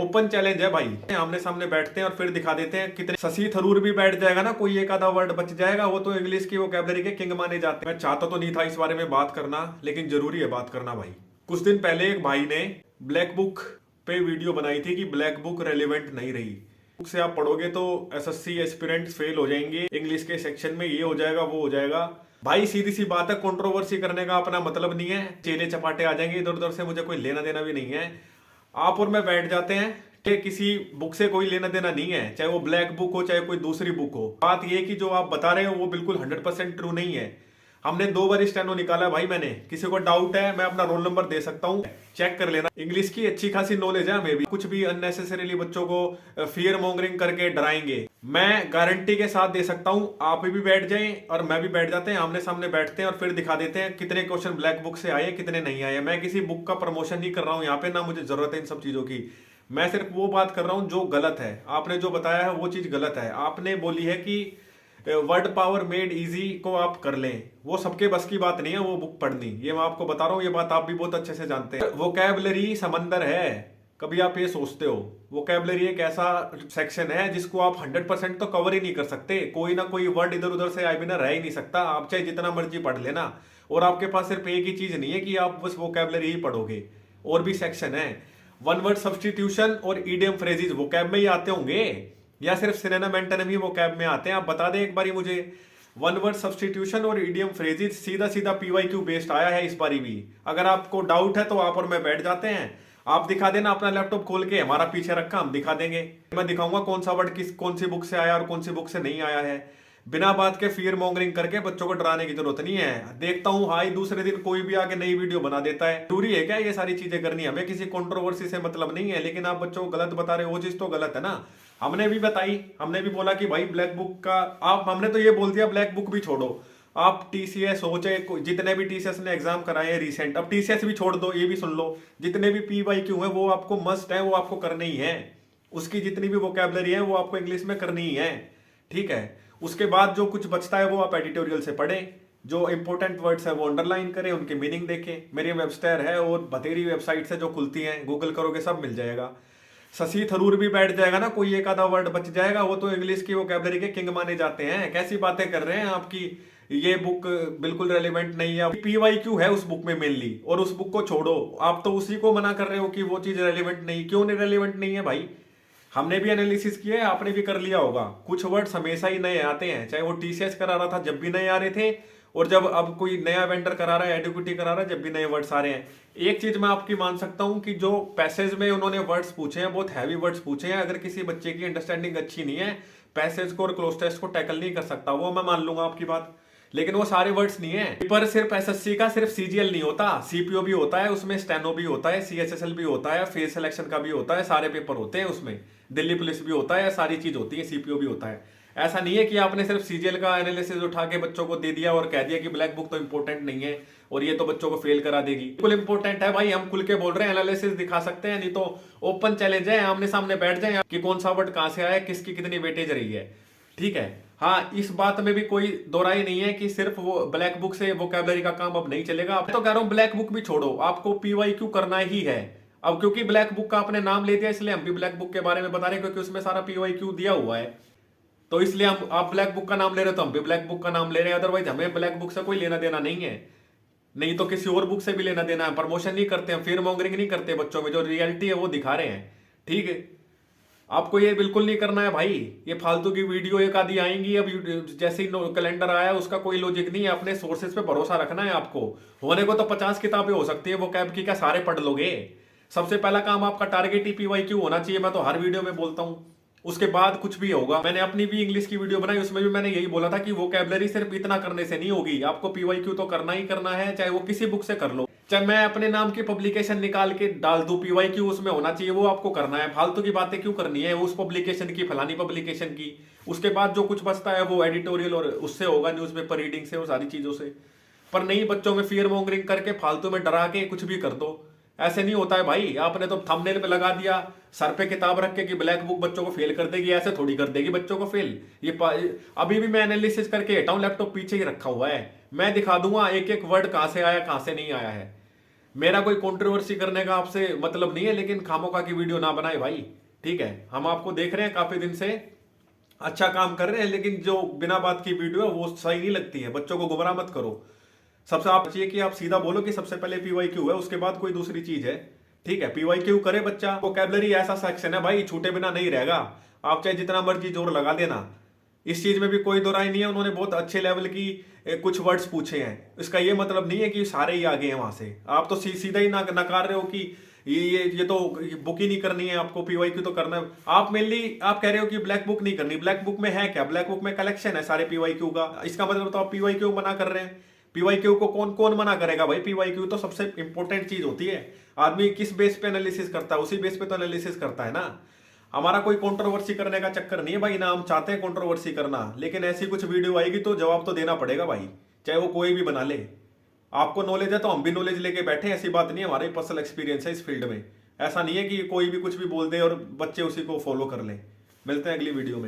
Open challenge है भाई, आमने सामने बैठते हैं और फिर दिखा देते हैं कितने। शशि थरूर भी बैठ जाएगा ना, कोई एक आधा वर्ड बच जाएगा, वो तो इंग्लिश की वोकैबुलरी के किंग माने जाते हैं। मैं चाहता तो नहीं था इस बारे में बात करना, लेकिन जरूरी है बात करना भाई। कुछ दिन पहले एक भाई ने ब्लैक बुक पे वीडियो बनाई थी कि ब्लैक बुक रेलिवेंट नहीं रही। बुक से आप पढ़ोगे तो एसएससी एस्पिरेंट्स फेल हो जाएंगे, इंग्लिश के सेक्शन में ये हो जाएगा वो हो जाएगा। भाई सीधी सी बात है, कंट्रोवर्सी करने का अपना मतलब नहीं है, चेले चपाटे आ जाएंगे इधर उधर से, मुझे कोई लेना देना भी नहीं है। आप और मैं बैठ जाते हैं कि किसी बुक से कोई लेना देना नहीं है, चाहे वो ब्लैक बुक हो चाहे कोई दूसरी बुक हो। बात ये कि जो आप बता रहे हो वो बिल्कुल 100% ट्रू नहीं है। हमने 2 बार स्टेनो निकाला भाई, मैंने किसी को डाउट है मैं अपना रोल नंबर दे सकता हूँ, चेक कर लेना। इंग्लिश की अच्छी खासी नॉलेज है हमें भी, कुछ भी अननेसेसरीली बच्चों को फियर मॉन्गरिंग करके डराएंगे। मैं गारंटी के साथ दे सकता हूँ, आप भी बैठ जाएं और मैं भी बैठ जाते हैं, आमने सामने बैठते हैं और फिर दिखा देते हैं कितने क्वेश्चन ब्लैक बुक से आए कितने नहीं आए। मैं किसी बुक का प्रमोशन नहीं कर रहा हूँ यहाँ पे, ना मुझे जरूरत है इन सब चीजों की। मैं सिर्फ वो बात कर रहा हूँ जो गलत है। आपने जो बताया है वो चीज गलत है। आपने बोली है कि वर्ड पावर मेड इजी को आप कर लें, वो सबके बस की बात नहीं है वो बुक पढ़नी, ये मैं आपको बता रहा हूँ, ये बात आप भी बहुत अच्छे से जानते हैं। वोकैबुलरी समंदर है, कभी आप ये सोचते हो? वोकैबुलरी एक ऐसा सेक्शन है जिसको आप 100% तो कवर ही नहीं कर सकते, कोई ना कोई वर्ड इधर उधर से आए बिना रह ही नहीं सकता, आप चाहे जितना मर्जी पढ़ लेना। और आपके पास सिर्फ एक ही चीज नहीं है कि आप बस वोकैबुलरी ही पढ़ोगे, और भी सेक्शन है। वन वर्ड सब्सटीट्यूशन और ईडियम फ्रेजेस वोकैब में ही आते होंगे या सिर्फ सिनोनिम एंटोनिम ही वोकैब में आते हैं? आप बता दें एक बारी मुझे। वन वर्ड सब्सटीट्यूशन और ईडियम फ्रेजेस सीधा सीधा पीवाईक्यू बेस्ड आया है इस बारी भी। अगर आपको डाउट है तो आप और मैं बैठ जाते हैं, आप दिखा देना अपना लैपटॉप खोल के, हमारा पीछे रखा, हम दिखा देंगे। मैं दिखाऊंगा कौन सा वर्ड किस कौन सी बुक से आया और कौन सी बुक से नहीं आया है। बिना बात के फियर मॉन्गरिंग करके बच्चों को डराने की जरूरत नहीं है। देखता हूँ हाई दूसरे दिन कोई भी आके नई वीडियो बना देता है। जरूरी है क्या ये सारी चीजें करनी? हमें किसी कंट्रोवर्सी से मतलब नहीं है, लेकिन आप बच्चों को गलत बता रहे हो, वो चीज तो गलत है ना। हमने भी बताई, हमने भी बोला कि भाई ब्लैक बुक का आप, हमने तो ये बोल दिया ब्लैक बुक भी छोड़ो, आप टीसीएस हो चाहे जितने भी टीसीएस ने एग्जाम कराए हैं रिसेंट, अब टीसीएस भी छोड़ दो, ये भी सुन लो, जितने भी पीवाईक्यू है वो आपको मस्ट है, वो आपको करने ही है। उसकी जितनी भी वोकैबुलरी है वो आपको इंग्लिश में करनी ही है, ठीक है। उसके बाद जो कुछ बचता है वो आप एडिटोरियल से पढ़ें, जो इंपॉर्टेंट वर्ड्स है वो अंडरलाइन करें, उनके मीनिंग देखें। मेरी वेबस्टायर है और बतेरी वेबसाइट है जो खुलती हैं, गूगल करोगे सब मिल जाएगा। शशि थरूर भी बैठ जाएगा ना, कोई एक आधा वर्ड बच जाएगा, वो तो इंग्लिश की वोकैबुलरी के किंग माने जाते हैं। कैसी बातें कर रहे हैं आपकी, ये बुक बिल्कुल रेलिवेंट नहीं है। पीवाईक्यू है उस बुक में मेनली, और उस बुक को छोड़ो, आप तो उसी को मना कर रहे हो कि वो चीज रेलिवेंट नहीं। क्यों नहीं रेलिवेंट नहीं है भाई? हमने भी एनालिसिस किया है, आपने भी कर लिया होगा। कुछ वर्ड्स हमेशा ही नए आते हैं, चाहे वो टीसीएस करा रहा था जब भी नए आ रहे थे, और जब अब कोई नया वेंडर करा रहा है, एडुकेटी करा रहा है, जब भी नए वर्ड्स आ रहे हैं। एक चीज मैं आपकी मान सकता हूं कि जो पैसेज में उन्होंने वर्ड्स पूछे हैं बहुत हैवी वर्ड्स पूछे हैं। अगर किसी बच्चे की अंडरस्टैंडिंग अच्छी नहीं है, पैसेज को और क्लोज टेस्ट को टैकल नहीं कर सकता, वो मैं मान लूंगा आपकी बात, लेकिन वो सारे वर्ड्स नहीं है। पर सिर्फ एसएससी का सिर्फ सीजीएल नहीं होता, सीपीओ भी होता है, उसमें स्टेनो भी होता है, सीएचएसएल भी होता है, फेस सिलेक्शन का भी होता है, सारे पेपर होते हैं उसमें, दिल्ली पुलिस भी होता है, सारी चीज होती है, सीपीओ भी होता है। ऐसा नहीं है कि आपने सिर्फ सीजीएल का एनालिसिस उठा के बच्चों को दे दिया और कह दिया कि ब्लैक बुक तो इंपॉर्टेंट नहीं है और ये तो बच्चों को फेल करा देगी। बिल्कुल इंपॉर्टेंट है भाई, हम खुल के बोल रहे हैं, एनालिसिस दिखा सकते हैं, नहीं तो ओपन चैलेंज है, आमने सामने बैठ जाए कि कौन सा वर्ड कहां से आया, किसकी कितनी वेटेज रही है, ठीक है। हाँ, इस बात में भी कोई दोराई नहीं है कि सिर्फ वो ब्लैक बुक से वोकैबुलरी का काम अब नहीं चलेगा। अब तो कह रहा हूं ब्लैक बुक भी छोड़ो, आपको पीवाईक्यू करना ही है। अब क्योंकि ब्लैक बुक का आपने नाम ले दिया इसलिए हम भी ब्लैक बुक के बारे में बता रहे हैं, क्योंकि उसमें सारा पीवाईक्यू दिया हुआ है, तो इसलिए हम, आप ब्लैक बुक का नाम ले रहे हो तो हम भी ब्लैक बुक का नाम ले रहे हैं। अदरवाइज हमें ब्लैक बुक से कोई लेना देना नहीं है, नहीं तो किसी और बुक से भी लेना देना है। प्रमोशन नहीं करते हैं, फियर मॉन्गरिंग नहीं करते बच्चों में, जो रियलिटी है वो दिखा रहे हैं, ठीक है। आपको ये बिल्कुल नहीं करना है भाई। ये फालतू की वीडियो एक आधी आएंगी, अब जैसे ही कैलेंडर आया उसका कोई लॉजिक नहीं है, अपने सोर्सेज पे भरोसा रखना है आपको। होने को तो 50 किताबें हो सकती है वो कैब की, क्या सारे पढ़ लोगे? सबसे पहला काम आपका टारगेट ही पीवाईक्यू होना चाहिए, मैं तो हर वीडियो में बोलता हूं, उसके बाद कुछ भी होगा। मैंने अपनी भी इंग्लिश की वीडियो बनाई, उसमें भी मैंने यही बोला था कि वोकैबुलरी सिर्फ इतना करने से नहीं होगी, आपको पीवाईक्यू तो करना ही करना है, चाहे वो किसी बुक से कर लो। चाहे मैं अपने नाम की पब्लिकेशन निकाल के डाल दूं, पीवाईक्यू उसमें होना चाहिए, वो आपको करना है। फालतू की बातें क्यों करनी है उस पब्लिकेशन की, फलानी पब्लिकेशन की? उसके बाद जो कुछ बचता है वो एडिटोरियल और उससे होगा, न्यूज़पेपर रीडिंग से और सारी चीजों से। पर नहीं, बच्चों में फियर मॉन्गरिंग करके फालतू में डरा के कुछ भी कर दो, ऐसे नहीं होता है भाई। आपने तो थंबनेल पे लगा दिया, सर पे किताब रख के कि ब्लैक बुक बच्चों को फेल कर देगी, ऐसे थोड़ी कर देगी बच्चों को फेल। अभी भी मैं एनालिसिस करके हटाऊं, लैपटॉप पीछे ही रखा हुआ है, मैं दिखा दूंगा एक एक वर्ड कहां से आया कहां से नहीं आया है। मेरा कोई कंट्रोवर्सी करने का आपसे मतलब नहीं है, लेकिन खामोखा की वीडियो ना बनाए भाई, ठीक है। हम आपको देख रहे हैं काफी दिन से, अच्छा काम कर रहे हैं, लेकिन जो बिना बात की वीडियो है वो सही नहीं लगती है। बच्चों को गुमराह मत करो। सबसे आप चाहिए कि आप सीधा बोलो कि सबसे पहले पीवाईक्यू है, उसके बाद कोई दूसरी चीज है, ठीक है। पीवाईक्यू करे बच्चा, वोकैबुलरी ऐसा सेक्शन है भाई, छूटे बिना नहीं रहेगा। आप चाहे जितना मर्जी जोर लगा देना, इस चीज में भी कोई दो राय नहीं है। उन्होंने बहुत अच्छे लेवल की कुछ वर्ड्स पूछे हैं, इसका ये मतलब नहीं है कि सारे ही आगे हैं वहां से। आप तो सीधा ही नकार रहे हो कि ये तो बुक ही नहीं करनी है आपको, पीवाईक्यू तो करना है। आप मेनली आप कह रहे हो कि ब्लैक बुक नहीं करनी। ब्लैक बुक में है क्या? ब्लैक बुक में कलेक्शन है सारे पीवाईक्यू का, इसका मतलब तो आप पीवाईक्यू मना कर रहे हैं। पीवाईक्यू को कौन कौन मना करेगा भाई? पीवाईक्यू तो सबसे इंपॉर्टेंट चीज होती है। आदमी किस बेस पे एनालिसिस करता है, उसी बेस पे तो एनालिसिस करता है ना। हमारा कोई कंट्रोवर्सी करने का चक्कर नहीं है भाई, ना हम चाहते हैं कंट्रोवर्सी करना, लेकिन ऐसी कुछ वीडियो आएगी तो जवाब तो देना पड़ेगा भाई, चाहे वो कोई भी बना ले। आपको नॉलेज है तो हम भी नॉलेज लेके बैठे, ऐसी बात नहीं है। हमारा पर्सनल एक्सपीरियंस है इस फील्ड में। ऐसा नहीं है कि कोई भी कुछ भी बोल दे और बच्चे उसी को फॉलो कर लें। मिलते हैं अगली वीडियो में।